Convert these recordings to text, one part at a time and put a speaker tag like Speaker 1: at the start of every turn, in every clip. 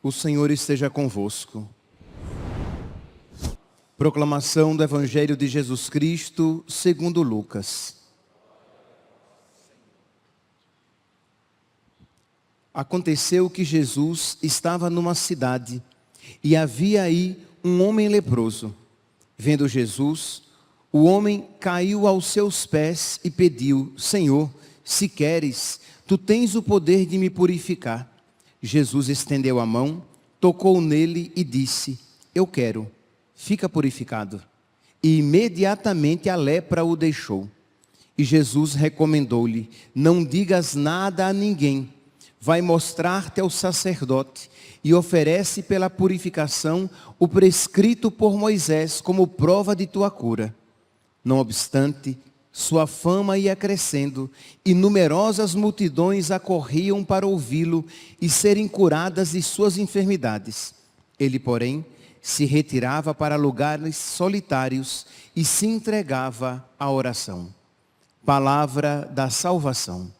Speaker 1: O Senhor esteja convosco. Proclamação do Evangelho de Jesus Cristo, segundo Lucas. Aconteceu que Jesus estava numa cidade e havia aí um homem leproso. Vendo Jesus, o homem caiu aos seus pés e pediu: Senhor, se queres, tu tens o poder de me purificar. Jesus estendeu a mão, tocou nele e disse: Eu quero, fica purificado. E imediatamente a lepra o deixou. E Jesus recomendou-lhe: Não digas nada a ninguém. Vai mostrar-te ao sacerdote e oferece pela purificação o prescrito por Moisés como prova de tua cura. Não obstante, sua fama ia crescendo e numerosas multidões acorriam para ouvi-lo e serem curadas de suas enfermidades. Ele, porém, se retirava para lugares solitários e se entregava à oração. Palavra da salvação.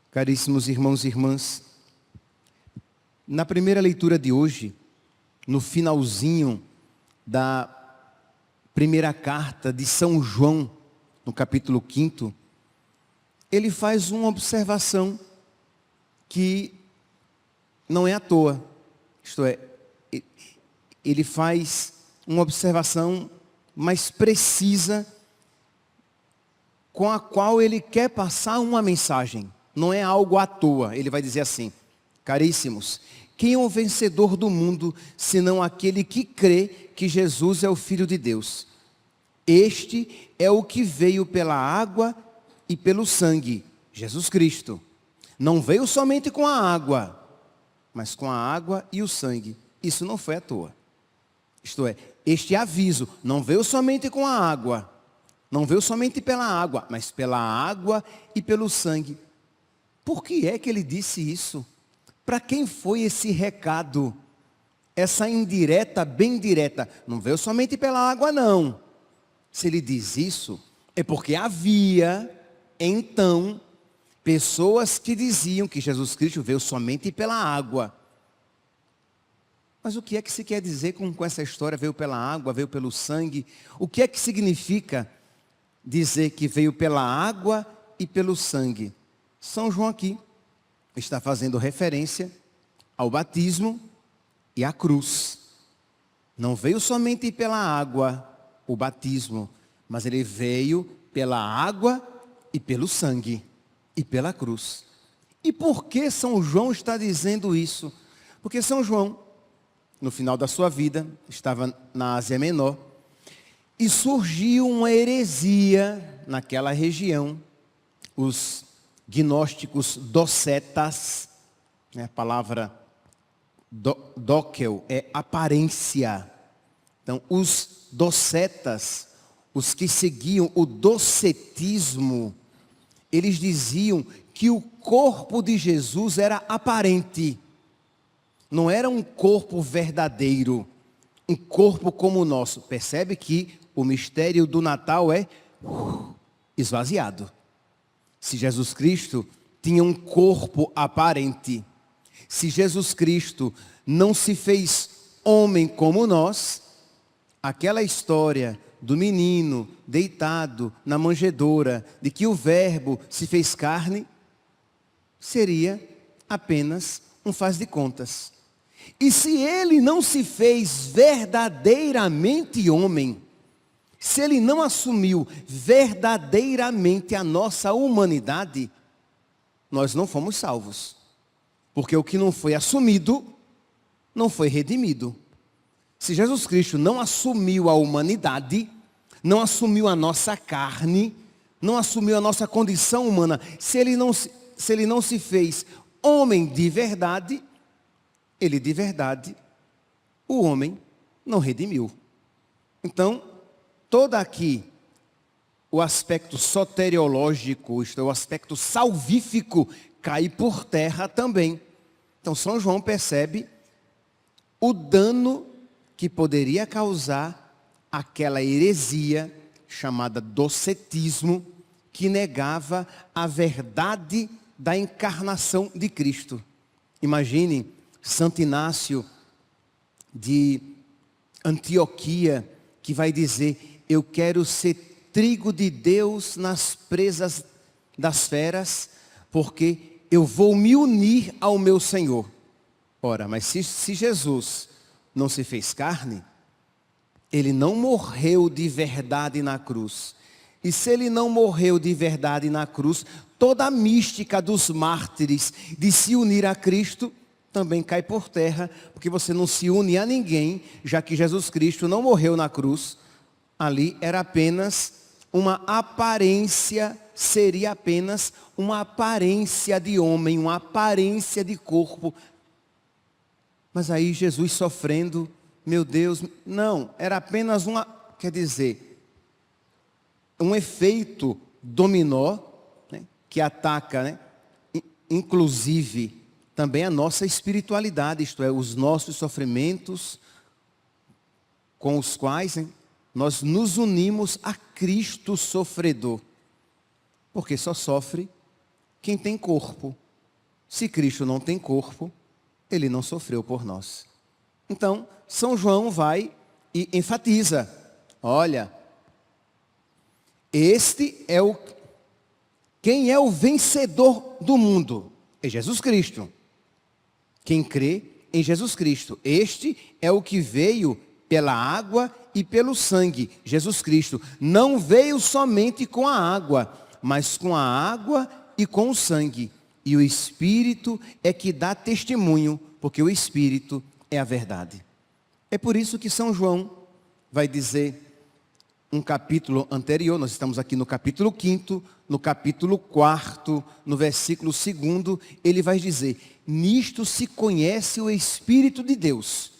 Speaker 1: Caríssimos irmãos e irmãs, na primeira leitura de hoje, no finalzinho da primeira carta de São João, no capítulo 5, ele faz uma observação que não é à toa. Isto é, ele faz uma observação mais precisa com a qual ele quer passar uma mensagem. Não é algo à toa. Ele vai dizer assim: caríssimos, quem é o vencedor do mundo, senão aquele que crê que Jesus é o Filho de Deus? Este é o que veio pela água e pelo sangue, Jesus Cristo. Não veio somente com a água, mas com a água e o sangue. Isso não foi à toa. Isto é, este aviso não veio somente com a água, não veio somente pela água, mas pela água e pelo sangue. Por que é que ele disse isso? Para quem foi esse recado? Essa indireta, bem direta. Não veio somente pela água, não. Se ele diz isso, é porque havia, então, pessoas que diziam que Jesus Cristo veio somente pela água. Mas o que é que se quer dizer com essa história? Veio pela água, veio pelo sangue. O que é que significa dizer que veio pela água e pelo sangue? São João aqui está fazendo referência ao batismo e à cruz. Não veio somente pela água o batismo, mas ele veio pela água e pelo sangue e pela cruz. E por que São João está dizendo isso? Porque São João, no final da sua vida, estava na Ásia Menor e surgiu uma heresia naquela região. Os gnósticos docetas, a palavra dóquel é aparência. Então, os docetas, os que seguiam o docetismo, eles diziam que o corpo de Jesus era aparente. Não era um corpo verdadeiro, um corpo como o nosso. Percebe que o mistério do Natal é esvaziado. Se Jesus Cristo tinha um corpo aparente, se Jesus Cristo não se fez homem como nós, aquela história do menino deitado na manjedoura, de que o verbo se fez carne, seria apenas um faz de contas. E se ele não se fez verdadeiramente homem, se ele não assumiu verdadeiramente a nossa humanidade, nós não fomos salvos. Porque o que não foi assumido, não foi redimido. Se Jesus Cristo não assumiu a humanidade, não assumiu a nossa carne, não assumiu a nossa condição humana, se ele não se fez homem de verdade, ele de verdade, o homem não redimiu. Então, todo aqui o aspecto soteriológico, isto é, o aspecto salvífico, cai por terra também. Então, São João percebe o dano que poderia causar aquela heresia chamada docetismo, que negava a verdade da encarnação de Cristo. Imagine Santo Inácio de Antioquia, que vai dizer: eu quero ser trigo de Deus nas presas das feras, porque eu vou me unir ao meu Senhor. Ora, mas se Jesus não se fez carne, ele não morreu de verdade na cruz. E se ele não morreu de verdade na cruz, toda a mística dos mártires de se unir a Cristo também cai por terra, porque você não se une a ninguém, já que Jesus Cristo não morreu na cruz. Ali era apenas uma aparência, seria apenas uma aparência de homem, uma aparência de corpo. Mas aí Jesus sofrendo, meu Deus, não, era apenas um efeito dominó, né, que ataca, né, inclusive também a nossa espiritualidade, isto é, os nossos sofrimentos com os quais, né, nós nos unimos a Cristo sofredor. Porque só sofre quem tem corpo. Se Cristo não tem corpo, ele não sofreu por nós. Então, São João vai e enfatiza: olha, quem é o vencedor do mundo? É Jesus Cristo. Quem crê em Jesus Cristo. Este é o que veio pela água e pelo sangue. Jesus Cristo não veio somente com a água, mas com a água e com o sangue. E o Espírito é que dá testemunho, porque o Espírito é a verdade. É por isso que São João vai dizer, um capítulo anterior, nós estamos aqui no capítulo 5º, no capítulo 4º, no versículo 2º, ele vai dizer: nisto se conhece o Espírito de Deus.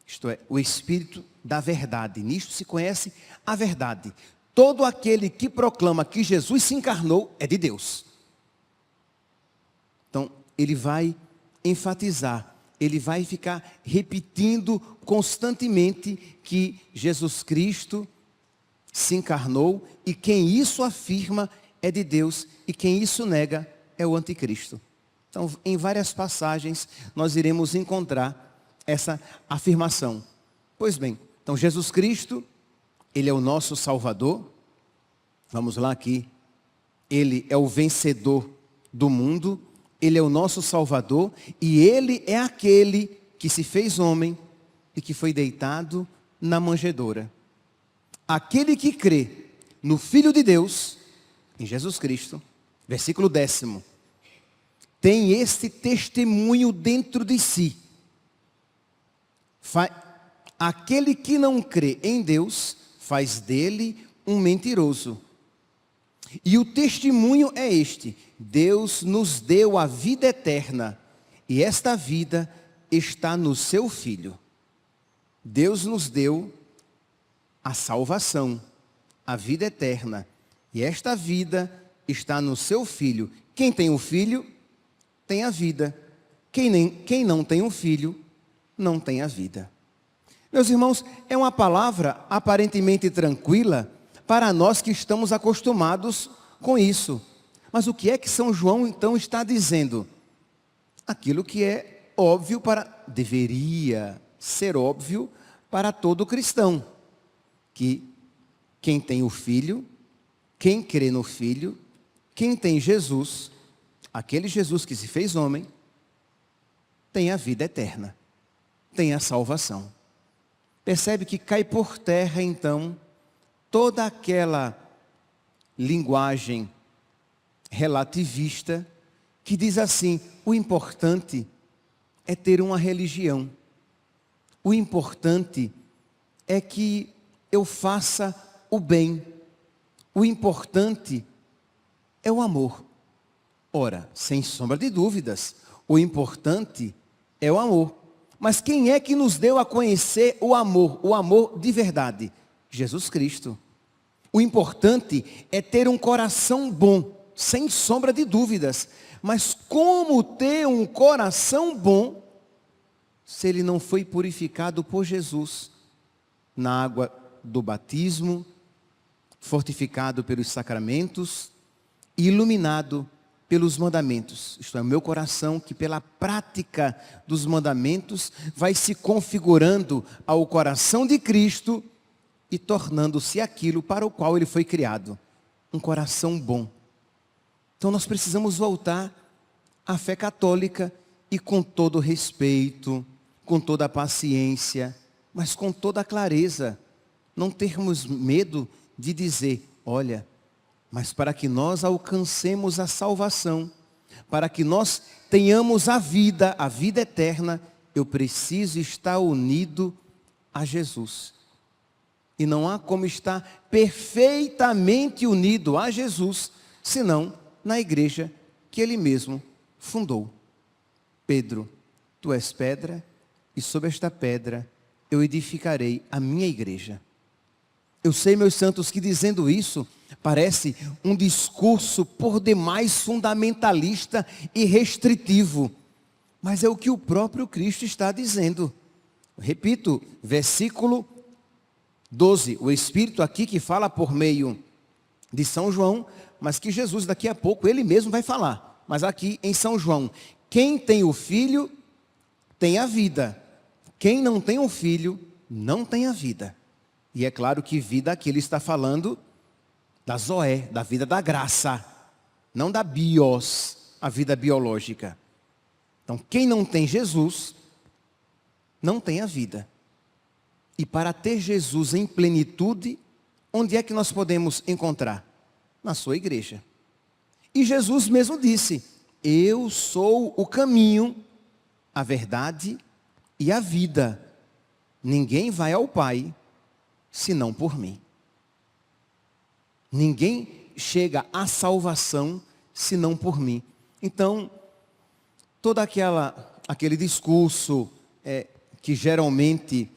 Speaker 1: Isto é, o Espírito da verdade. Nisto se conhece a verdade. Todo aquele que proclama que Jesus se encarnou é de Deus. Então, ele vai enfatizar, ele vai ficar repetindo constantemente que Jesus Cristo se encarnou, e quem isso afirma é de Deus, e quem isso nega é o anticristo. Então, em várias passagens, nós iremos encontrar essa afirmação. Pois bem, então Jesus Cristo, ele é o nosso Salvador. Vamos lá aqui. Ele é o vencedor do mundo. Ele é o nosso Salvador. E ele é aquele que se fez homem e que foi deitado na manjedoura. Aquele que crê no Filho de Deus, em Jesus Cristo, versículo 10, tem este testemunho dentro de si. Aquele que não crê em Deus, faz dele um mentiroso. E o testemunho é este: Deus nos deu a vida eterna, e esta vida está no seu Filho. Deus nos deu a salvação, a vida eterna, e esta vida está no seu Filho. Quem tem o Filho, tem a vida. Quem não tem o Filho, não tem a vida. Meus irmãos, é uma palavra aparentemente tranquila para nós que estamos acostumados com isso. Mas o que é que São João então está dizendo? Aquilo que é óbvio deveria ser óbvio para todo cristão. Que quem tem o Filho, quem crê no Filho, quem tem Jesus, aquele Jesus que se fez homem, tem a vida eterna, tem a salvação. Percebe que cai por terra então toda aquela linguagem relativista que diz assim: o importante é ter uma religião. O importante é que eu faça o bem. O importante é o amor. Ora, sem sombra de dúvidas, o importante é o amor. Mas quem é que nos deu a conhecer o amor de verdade? Jesus Cristo. O importante é ter um coração bom, sem sombra de dúvidas. Mas como ter um coração bom se ele não foi purificado por Jesus na água do batismo, fortificado pelos sacramentos, iluminado pelos mandamentos? Isto é, o meu coração que pela prática dos mandamentos vai se configurando ao coração de Cristo e tornando-se aquilo para o qual ele foi criado, um coração bom. Então nós precisamos voltar à fé católica e com todo respeito, com toda a paciência, mas com toda a clareza, não termos medo de dizer, olha, mas para que nós alcancemos a salvação, para que nós tenhamos a vida eterna, eu preciso estar unido a Jesus. E não há como estar perfeitamente unido a Jesus, senão na igreja que ele mesmo fundou. Pedro, tu és pedra, e sobre esta pedra eu edificarei a minha igreja. Eu sei, meus santos, que dizendo isso, parece um discurso por demais fundamentalista e restritivo. Mas é o que o próprio Cristo está dizendo. Repito, versículo 12. O Espírito aqui que fala por meio de São João, mas que Jesus daqui a pouco, ele mesmo vai falar. Mas aqui em São João, quem tem o Filho, tem a vida. Quem não tem o Filho, não tem a vida. E é claro que vida aqui ele está falando da zoé, da vida da graça, não da bios, a vida biológica. Então, quem não tem Jesus, não tem a vida. E para ter Jesus em plenitude, onde é que nós podemos encontrar? Na sua igreja. E Jesus mesmo disse, eu sou o caminho, a verdade e a vida. Ninguém vai ao Pai, senão por mim. Ninguém chega à salvação, senão por mim. Então, todo aquele discurso que geralmente,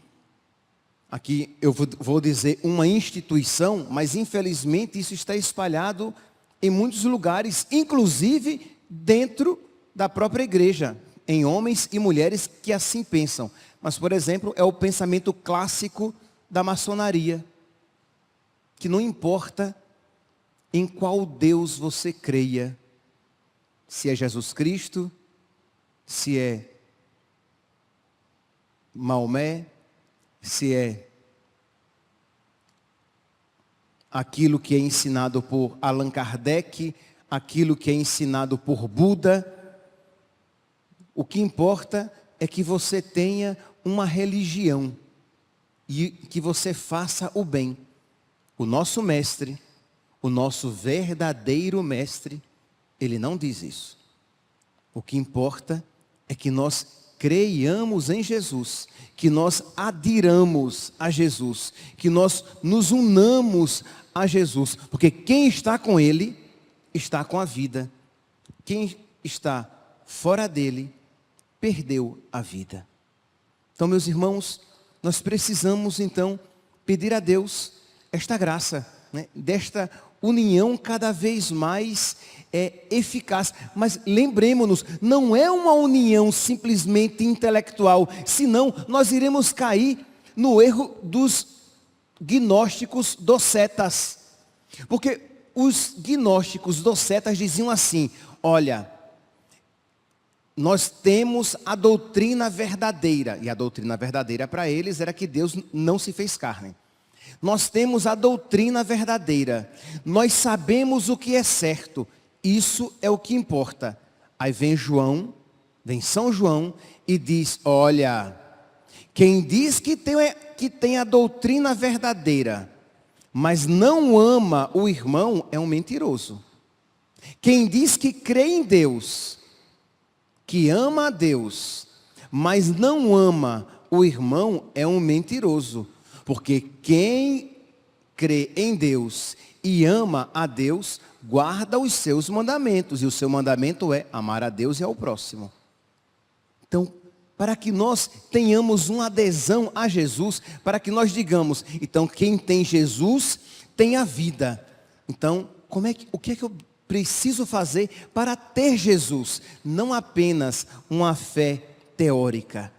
Speaker 1: aqui eu vou dizer uma instituição, mas infelizmente isso está espalhado em muitos lugares, inclusive dentro da própria igreja, em homens e mulheres que assim pensam. Mas, por exemplo, é o pensamento clássico da maçonaria, que não importa em qual Deus você creia, se é Jesus Cristo, se é Maomé, se é aquilo que é ensinado por Allan Kardec, aquilo que é ensinado por Buda. O que importa é que você tenha uma religião e que você faça o bem. O nosso mestre, o nosso verdadeiro mestre, ele não diz isso. O que importa é que nós creiamos em Jesus, que nós adiramos a Jesus, que nós nos unamos a Jesus, porque quem está com ele, está com a vida. Quem está fora dele, perdeu a vida. Então, meus irmãos, nós precisamos então pedir a Deus esta graça, né, desta união cada vez mais eficaz. Mas lembremos-nos, não é uma união simplesmente intelectual, senão nós iremos cair no erro dos gnósticos docetas. Porque os gnósticos docetas diziam assim, olha, nós temos a doutrina verdadeira, e a doutrina verdadeira para eles era que Deus não se fez carne. Nós temos a doutrina verdadeira, nós sabemos o que é certo, isso é o que importa. Aí vem São João e diz, olha, quem diz que tem a doutrina verdadeira, mas não ama o irmão, é um mentiroso. Quem diz que crê em Deus, que ama a Deus, mas não ama o irmão, é um mentiroso. Porque quem crê em Deus e ama a Deus, guarda os seus mandamentos. E o seu mandamento é amar a Deus e ao próximo. Então, para que nós tenhamos uma adesão a Jesus, para que nós digamos, então quem tem Jesus tem a vida. Então, o que é que eu preciso fazer para ter Jesus? Não apenas uma fé teórica,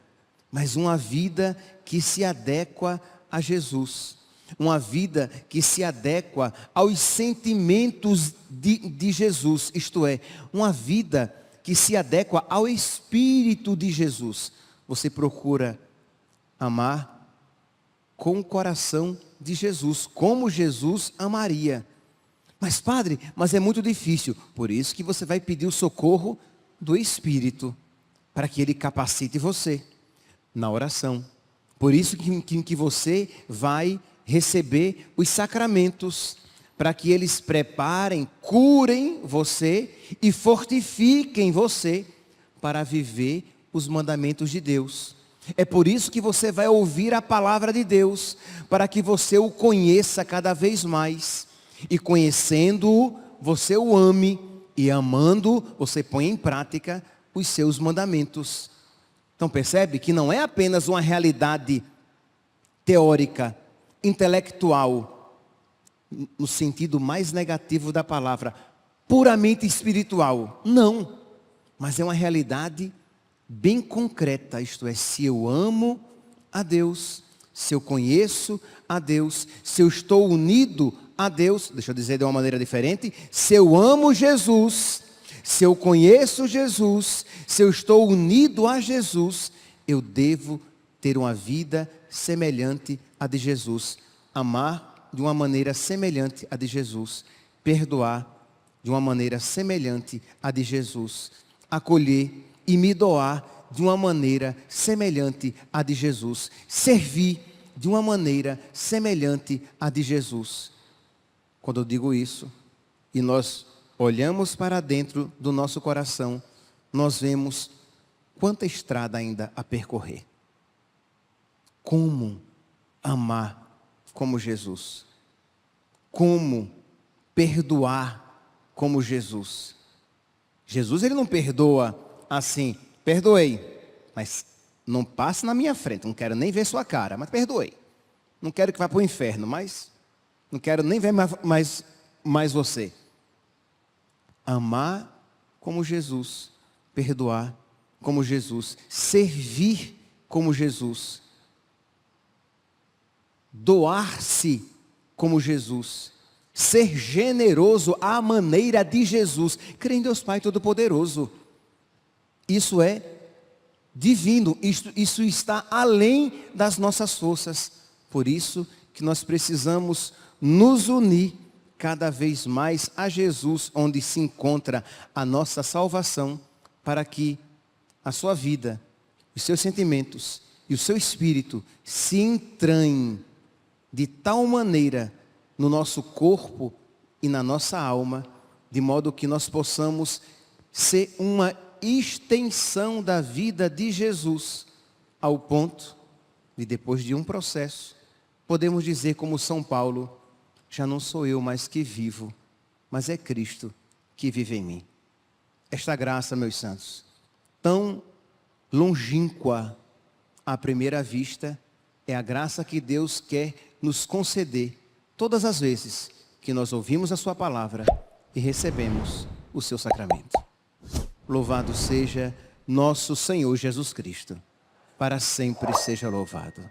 Speaker 1: mas uma vida que se adequa a Jesus. Uma vida que se adequa aos sentimentos de Jesus, isto é, uma vida que se adequa ao Espírito de Jesus. Você procura amar com o coração de Jesus, como Jesus amaria. Mas padre, mas é muito difícil. Por isso que você vai pedir o socorro do Espírito, para que Ele capacite você na oração. Por isso que você vai receber os sacramentos, para que eles preparem, curem você e fortifiquem você para viver os mandamentos de Deus. É por isso que você vai ouvir a palavra de Deus, para que você o conheça cada vez mais. E conhecendo-o, você o ame, e amando, você põe em prática os seus mandamentos. Então percebe que não é apenas uma realidade teórica, intelectual, no sentido mais negativo da palavra, puramente espiritual. Não, mas é uma realidade bem concreta, isto é, se eu amo a Deus, se eu conheço a Deus, se eu estou unido a Deus, deixa eu dizer de uma maneira diferente, se eu amo Jesus, se eu conheço Jesus, se eu estou unido a Jesus, eu devo ter uma vida semelhante à de Jesus, amar de uma maneira semelhante à de Jesus, perdoar de uma maneira semelhante à de Jesus, acolher e me doar de uma maneira semelhante à de Jesus, servir de uma maneira semelhante à de Jesus. Quando eu digo isso, e nós olhamos para dentro do nosso coração, nós vemos quanta estrada ainda a percorrer. Como amar como Jesus? Como perdoar como Jesus? Jesus, ele não perdoa assim, perdoei, mas não passe na minha frente, não quero nem ver sua cara, mas perdoei. Não quero que vá para o inferno, mas não quero nem ver mais você. Amar como Jesus, perdoar como Jesus, servir como Jesus, doar-se como Jesus, ser generoso à maneira de Jesus, crer em Deus Pai Todo-Poderoso. Isso é divino, isso está além das nossas forças. Por isso que nós precisamos nos unir cada vez mais a Jesus, onde se encontra a nossa salvação, para que a sua vida, os seus sentimentos e o seu espírito se entranhem de tal maneira no nosso corpo e na nossa alma, de modo que nós possamos ser uma extensão da vida de Jesus, ao ponto de, depois de um processo, podemos dizer como São Paulo, já não sou eu mais que vivo, mas é Cristo que vive em mim. Esta graça, meus santos, tão longínqua à primeira vista, é a graça que Deus quer nos conceder todas as vezes que nós ouvimos a sua palavra e recebemos o seu sacramento. Louvado seja nosso Senhor Jesus Cristo, para sempre seja louvado.